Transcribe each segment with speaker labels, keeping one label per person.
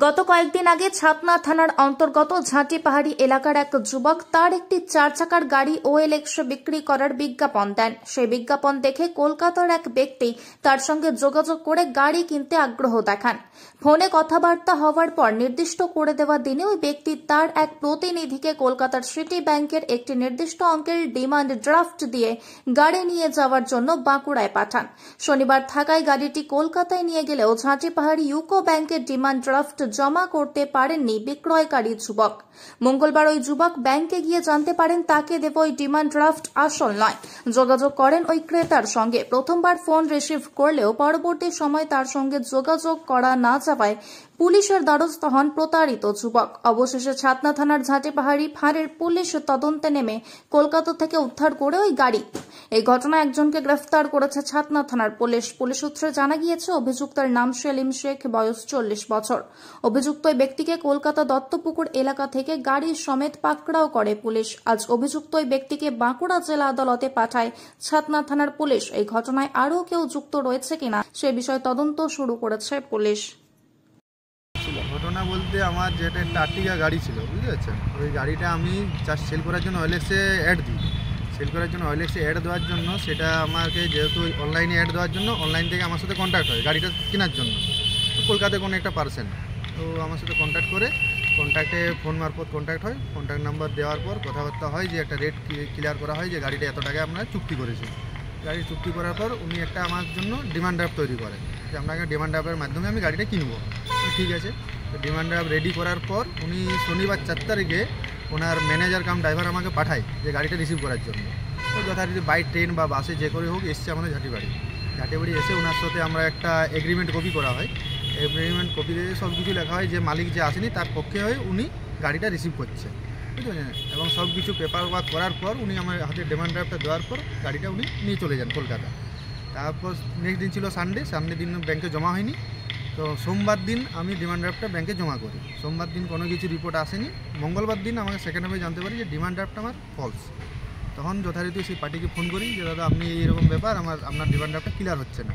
Speaker 1: গত কয়েকদিন আগে ছাতনা থানার অন্তর্গত ঝাঁটি পাহাড়ি এলাকার এক যুবক তার একটি 4 চাকার গাড়ি OLX বিক্রি করার বিজ্ঞাপন দেন। সেই বিজ্ঞাপন দেখে কলকাতার এক ব্যক্তি তার সঙ্গে যোগাযোগ করে গাড়ি কিনতে আগ্রহ দেখান। ফোনে কথাবার্তা হওয়ার পর নির্দিষ্ট করে দেওয়া দিনে ওই ব্যক্তি তার এক প্রতিনিধিকে কলকাতার সিটি ব্যাংকের একটি নির্দিষ্ট অঙ্কের ডিমান্ড ড্রাফট দিয়ে গাড়ি নিয়ে যাওয়ার জন্য বাঁকুড়ায় পাঠান। শনিবার থাকায় গাড়িটি কলকাতায় নিয়ে গেলেও ঝাঁটি পাহাড়ি ইউকো ব্যাংকের ডিমান্ড ড্রাফট জমা করতে পারেননি বিক্রয়কারী যুবক। মঙ্গলবার ওই যুবক ব্যাংকে গিয়ে জানতে পারেন তাকে দেব ওই ডিমান্ড ড্রাফট আসল নয়। যোগাযোগ করেন ওই ক্রেতার সঙ্গে। প্রথমবার ফোন রিসিভ করলেও পরবর্তী সময় তার সঙ্গে যোগাযোগ করা না যাওয়ায় পুলিশের দ্বারস্থ হন প্রতারিত যুবক। অবশেষে ছাতনা থানার ঝাঁটি পাহাড়ি ফাঁড়ির পুলিশ তদন্তে নেমে কলকাতা থেকে উদ্ধার করে ওই গাড়ি। এই ঘটনায় একজনকে গ্রেফতার করেছে ছাতনা থানার পুলিশ। পুলিশ সূত্রে জানা গিয়েছে অভিযুক্তের নাম সেলিম শেখ, বয়স 40 বছর। অভিযুক্ত ওই ব্যক্তিকে কলকাতা দত্তপুকুর এলাকা থেকে গাড়ি সমেত পাকড়াও করে পুলিশ। আজ অভিযুক্ত ওই ব্যক্তিকে বাঁকুড়া জেলা আদালতে পাঠায় ছাতনা থানার পুলিশ। এই ঘটনায় আরও কেউ যুক্ত রয়েছে কিনা সে বিষয়ে তদন্ত শুরু করেছে পুলিশ।
Speaker 2: ঘটনা বলতে আমার যেটা একটা আর্টিকা গাড়ি ছিল, বুঝতে পারছেন, ওই গাড়িটা আমি জাস্ট সেল করার জন্য OLX-এ অ্যাড দিই। সেল করার জন্য OLX-এ অ্যাড দেওয়ার জন্য সেটা আমাকে যেহেতু অনলাইনে অ্যাড দেওয়ার জন্য অনলাইন থেকে আমার সাথে কন্ট্যাক্ট হয় গাড়িটা কেনার জন্য। তো কলকাতায় কোনো একটা পার্সন তো আমার সাথে কন্ট্যাক্ট করে, কন্ট্যাক্টে ফোন মারফত কন্ট্যাক্ট হয়। কন্ট্যাক্ট নাম্বার দেওয়ার পর কথাবার্তা হয় যে একটা রেট ক্লিয়ার করা হয় যে গাড়িটা এত টাকায় আপনারা চুক্তি করেছে। গাড়ি চুক্তি করার পর উনি একটা আমার জন্য ডিমান্ড ড্রাফট তৈরি করেন যে আপনাকে ডিমান্ড ড্রাফটের মাধ্যমে আমি গাড়িটা কিনবো। ঠিক আছে, তো ডিমান্ড ড্রাফট রেডি করার পর উনি শনিবার 4 তারিখে ওনার ম্যানেজার কাম ড্রাইভার আমাকে পাঠায় যে গাড়িটা রিসিভ করার জন্য। তো যথারীতি বাই ট্রেন বা বাসে যে করে হোক এসছে আমাদের ঝাঁটিবাড়ি এসে ওনার সাথে আমরা একটা এগ্রিমেন্ট কপি করা হয়। এগ্রিমেন্ট কপিতে সব কিছু লেখা হয় যে মালিক যে আসেনি তার পক্ষে হয়ে উনি গাড়িটা রিসিভ করছে, বুঝতে পারছেন, এবং সব কিছু পেপার ওয়ার্ক করার পর উনি আমার হাতে ডিমান্ড ড্রাফটটা দেওয়ার পর গাড়িটা উনি নিয়ে চলে যান কলকাতা। তারপর নেক্সট দিন ছিল সানডে দিন ব্যাংকে জমা হয়নি। তো সোমবার দিন আমি ডিমান্ড ড্রাফটটা ব্যাংকে জমা করি। সোমবার দিন কোনো কিছু রিপোর্ট আসেনি। মঙ্গলবার দিন আমাকে সেকেন্ড হাফে জানতে পারি যে ডিমান্ড ড্রাফটটা আমার ফলস। তখন যথারীতি সেই পার্টিকে ফোন করি যে দাদা আপনি এইরকম ব্যাপার, আপনার ডিমান্ড ড্রাফটটা ক্লিয়ার হচ্ছে না,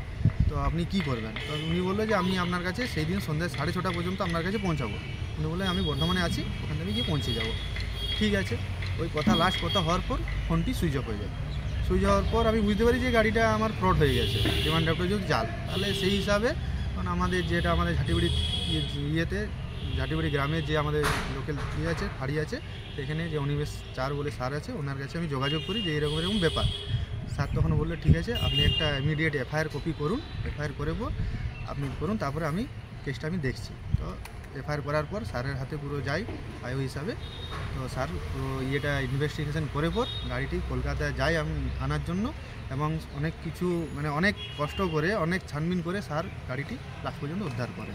Speaker 2: তো আপনি কী করবেন। তো উনি বললো যে আমি আপনার কাছে সেই দিন সন্ধ্যা 6:30 পর্যন্ত আপনার কাছে পৌঁছাবো। উনি বললেন আমি বর্ধমানে আছি, ওখান থেকে গিয়ে পৌঁছে যাব। ঠিক আছে, ওই লাস্ট কথা হওয়ার পর ফোনটি সুইচ অফ হয়ে যায়। সুইচ হওয়ার পর আমি বুঝতে পারি যে গাড়িটা আমার ফ্রড হয়ে গেছে, ডিমান্ড ড্রাফটটা যদি জাল। তাহলে সেই হিসাবে আমাদের যেটা আমাদের ঝাঁটিবাড়ি গ্রামে যে আমাদের লোকাল আছে ফাঁড়ি আছে, সেখানে যে অনিমেষ চার বলে স্যার আছে, ওনার কাছে আমি যোগাযোগ করি যে এরকম ব্যাপার। স্যার তখন বললো ঠিক আছে আপনি একটা ইমিডিয়েট FIR কপি করুন, FIR করে আপনি করুন, তারপরে আমি কেসটা আমি দেখছি। তো FIR করার পর স্যারের হাতে পুরো যাই আইও হিসাবে। তো স্যার পুরো ইনভেস্টিগেশন করে পর গাড়িটি কলকাতায় যাই আমি আনার জন্য, এবং অনেক কিছু অনেক কষ্ট করে অনেক ছানবিন করে স্যার গাড়িটি লাস্ট পর্যন্ত উদ্ধার করে।